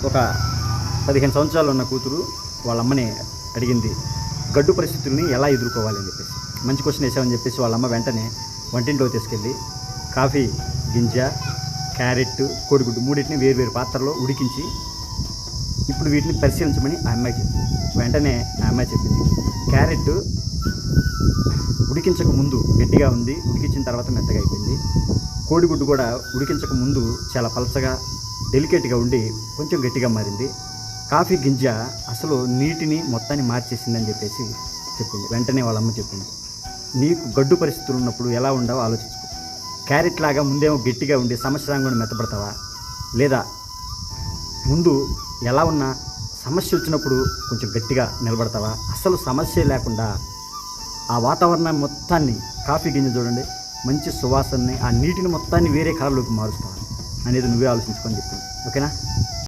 ఒక 15 సంవత్సరాలు ఉన్న కూతురు వాళ్ళ అమ్మని అడిగింది, గడ్డు పరిస్థితుల్ని ఎలా ఎదుర్కోవాలని చెప్పేసి. మంచి క్వశ్చన్ వేసామని చెప్పేసి వాళ్ళ అమ్మ వెంటనే వంటింట్లో తీసుకెళ్ళి కాఫీ గింజ, క్యారెట్, కోడిగుడ్డు మూడింటిని వేరు పాత్రలో ఉడికించి ఇప్పుడు వీటిని పరిశీలించమని ఆ అమ్మాయి చెప్పింది. వెంటనే ఆ అమ్మాయి చెప్పింది, క్యారెట్ ఉడికించక ముందు గట్టిగా ఉంది, ఉడికించిన తర్వాత మెత్తగా అయిపోయింది. కోడిగుడ్డు కూడా ఉడికించక ముందు చాలా పలచగా డెలికేట్గా ఉండి కొంచెం గట్టిగా మారింది. కాఫీ గింజ అసలు నీటిని మొత్తాన్ని మార్చేసిందని చెప్పేసి చెప్పింది. వెంటనే వాళ్ళ అమ్మ చెప్పింది, నీకు గడ్డు పరిస్థితులు ఉన్నప్పుడు ఎలా ఉండవో ఆలోచించుకో. క్యారెట్ లాగా ముందేమో గట్టిగా ఉండి సమస్యరంగా మెత్తపడతావా, లేదా ముందు ఎలా ఉన్నా సమస్య వచ్చినప్పుడు కొంచెం గట్టిగా నిలబడతావా? అసలు సమస్య లేకుండా ఆ వాతావరణం మొత్తాన్ని, కాఫీ గింజ చూడండి మంచి సువాసనని, ఆ నీటిని మొత్తాన్ని వేరే కలర్లోకి మారుస్తావా అనేది నువ్వే ఆలోచించుకొని చెప్పింది. ఓకేనా?